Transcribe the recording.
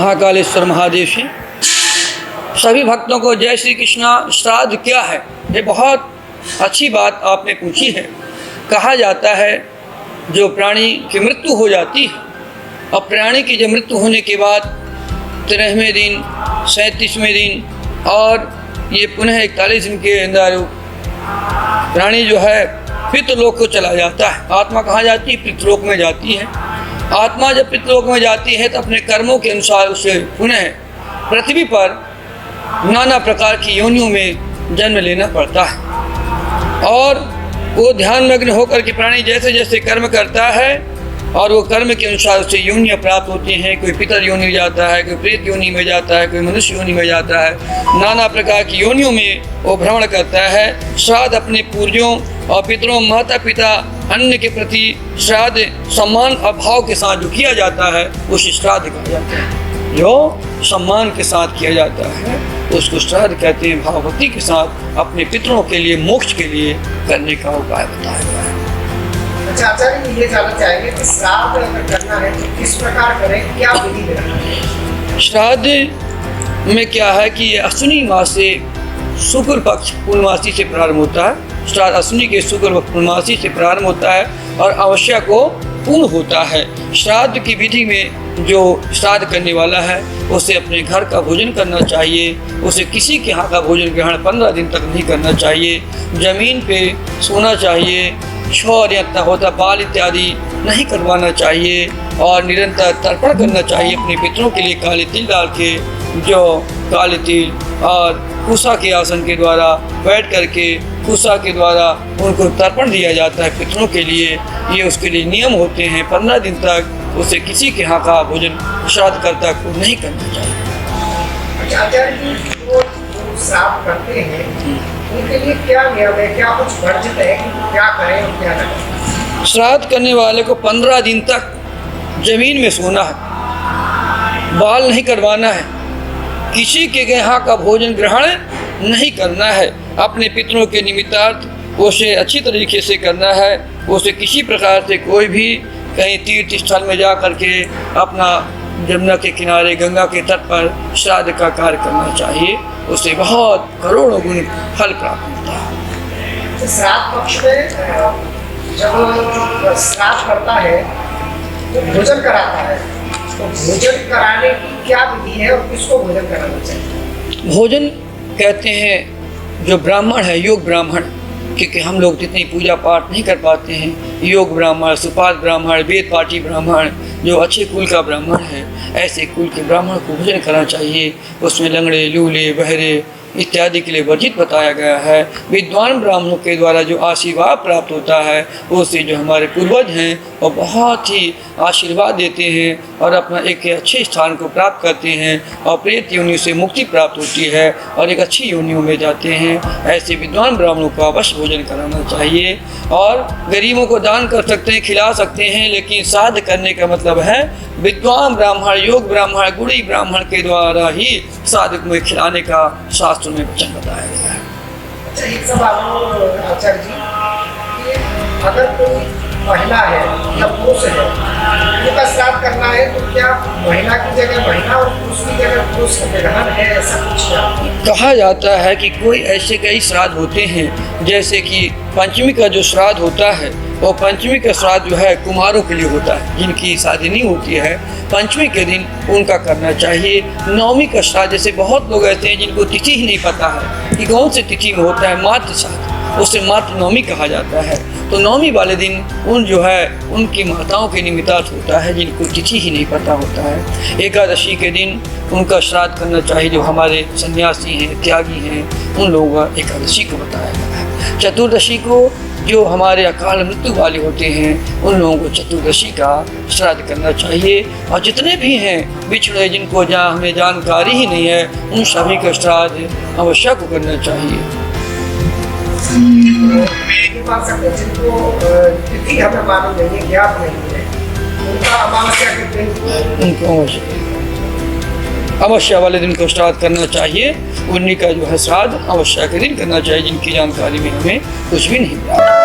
महाकालेश्वर महादेव से सभी भक्तों को जय श्री कृष्णा। श्राद्ध क्या है? ये बहुत अच्छी बात आपने पूछी है। कहा जाता है जो प्राणी की मृत्यु हो जाती है और प्राणी की जब मृत्यु होने के बाद 13वें दिन, 37वें दिन और ये पुनः 41 दिन के अंदर प्राणी जो है पितृलोक को चला जाता है। आत्मा कहाँ जाती है? पितृलोक में जाती है। आत्मा जब पितृलोक में जाती है तो अपने कर्मों के अनुसार उसे पुनः पृथ्वी पर नाना प्रकार की योनियों में जन्म लेना पड़ता है और वो ध्यान मग्न होकर के प्राणी जैसे जैसे कर्म करता है और वो कर्म के अनुसार उसे योनियाँ प्राप्त होती हैं। कोई पितर योनि में जाता है, कोई प्रेत योनि में जाता है, कोई मनुष्य योनि में जाता है। नाना प्रकार की योनियों में वो भ्रमण करता है। श्राद्ध अपने पूर्वजों और पितरों, माता पिता, अन्य के प्रति श्राद्ध सम्मान और भाव के साथ जो किया जाता है उसे श्राद्ध कहा जाता है। जो सम्मान के साथ किया जाता है उसको श्राद्ध कहते हैं। भावभक्ति के साथ अपने पितरों के लिए, मोक्ष के लिए करने का उपाय बताया गया है। अच्छा आचार्य, ये जानना चाहेंगे कि श्राद्ध अगर करना है तो किस प्रकार करें, क्या विधि है? श्राद्ध में क्या है कि ये अश्विनी मास से शुक्ल पक्ष पूर्णमासी से प्रारंभ होता है। श्राद्ध अश्विनी के शुक्ल पूर्णमासी से प्रारंभ होता है और अवश्य को पूर्ण होता है। श्राद्ध की विधि में जो श्राद्ध करने वाला है उसे अपने घर का भोजन करना चाहिए। उसे किसी के यहाँ का भोजन ग्रहण 15 दिन तक नहीं करना चाहिए। जमीन पे सोना चाहिए। छौर या होता बाल इत्यादि नहीं करवाना चाहिए और निरंतर तर्पण करना चाहिए अपने पितरों के लिए। काले तिल डाल के, जो काले तिल और कुसा के आसन के द्वारा बैठ करके कुसा के द्वारा उनको तर्पण दिया जाता है पितरों के लिए। ये उसके लिए नियम होते हैं। 15 दिन तक उसे किसी के यहाँ का भोजन श्राद्ध कर्ता को नहीं करना चाहिए। आचार्य जी, वो श्राद्ध करते हैं उनके लिए क्या नियम है, क्या कुछ वर्जित है कि क्या करें और क्या न करें? श्राद्ध करने वाले को 15 दिन तक जमीन में सोना है, बाल नहीं करवाना है, किसी के यहाँ का भोजन ग्रहण नहीं करना है। अपने पितरों के निमित्तार्थ उसे अच्छी तरीके से करना है। उसे किसी प्रकार से कोई भी कहीं तीर्थ स्थल में जा करके अपना जमुना के किनारे, गंगा के तट पर श्राद्ध का कार्य करना चाहिए। उसे बहुत करोड़ों गुण फल प्राप्त होता है। तो श्राद्ध पक्ष में जब श्राद्ध करता है तो भोजन कराता है, तो भोजन कराने की क्या विधि है और किसको भोजन कराना चाहिए? भोजन कहते हैं जो ब्राह्मण है, योग ब्राह्मण, क्योंकि हम लोग जितनी पूजा पाठ नहीं कर पाते हैं। योग ब्राह्मण, सुपात ब्राह्मण, वेद पाठी ब्राह्मण, जो अच्छे कुल का ब्राह्मण है, ऐसे कुल के ब्राह्मण को भोजन करना चाहिए। उसमें लंगड़े, लूले, बहरे इत्यादि के लिए वर्जित बताया गया है। विद्वान ब्राह्मणों के द्वारा जो आशीर्वाद प्राप्त होता है उससे जो हमारे पूर्वज हैं वो बहुत ही आशीर्वाद देते हैं और अपना एक अच्छे स्थान को प्राप्त करते हैं और प्रेत योनियों से मुक्ति प्राप्त होती है और एक अच्छी योनियों में जाते हैं। ऐसे विद्वान ब्राह्मणों को अवश्य भोजन कराना चाहिए और गरीबों को दान कर सकते हैं, खिला सकते हैं, लेकिन श्राद्ध करने का मतलब है विद्वान ब्राह्मण, योग ब्राह्मण, गुणी ब्राह्मण के द्वारा ही श्राद्ध में खिलाने का शास्त्रों में वचन बताया गया है। अच्छा, एक सवाल आचार्य जी, कि अगर कोई महिला है या पुरुष है, उनका श्राद्ध करना है तो क्या महिला की जगह महिला और पुरुष की जगह पुरुष का विधान है, ऐसा कुछ? कहा जाता है कि कोई ऐसे कई श्राद्ध होते हैं, जैसे कि पंचमी का जो श्राद्ध होता है वो पंचमी का श्राद्ध जो है कुमारों के लिए होता है, जिनकी शादी नहीं होती है, पंचमी के दिन उनका करना चाहिए। नवमी का श्राद्ध, जैसे बहुत लोग ऐसे हैं जिनको तिथि ही नहीं पता है कि कौन सी तिथि में होता है, मातृ श्राद्ध, उसे मातृ नवमी कहा जाता है। तो नवमी वाले दिन उन जो है उनकी माताओं के निमित्तार्थ होता है जिनको तिथि ही नहीं पता होता है। एकादशी के दिन उनका श्राद्ध करना चाहिए। जो हमारे सन्यासी हैं, त्यागी हैं, उन लोगों का एकादशी को बताया गया है। चतुर्दशी को जो हमारे अकाल मृत्यु वाले होते हैं उन लोगों को चतुर्दशी का श्राद्ध करना चाहिए। और जितने भी हैं बिछड़े, जिनको जहाँ हमें जानकारी ही नहीं है, उन सभी का श्राद्ध अवश्य को करना चाहिए। जिनको तिथि हमें मालूम नहीं है, ज्ञात नहीं है, उनका अमावस्या के दिन उनको अवश्य वाले दिन को श्राद्ध करना चाहिए। उन्हीं का जो है श्राद्ध अवश्य के दिन करना चाहिए, जिनकी जानकारी में हमें कुछ भी नहीं मिला।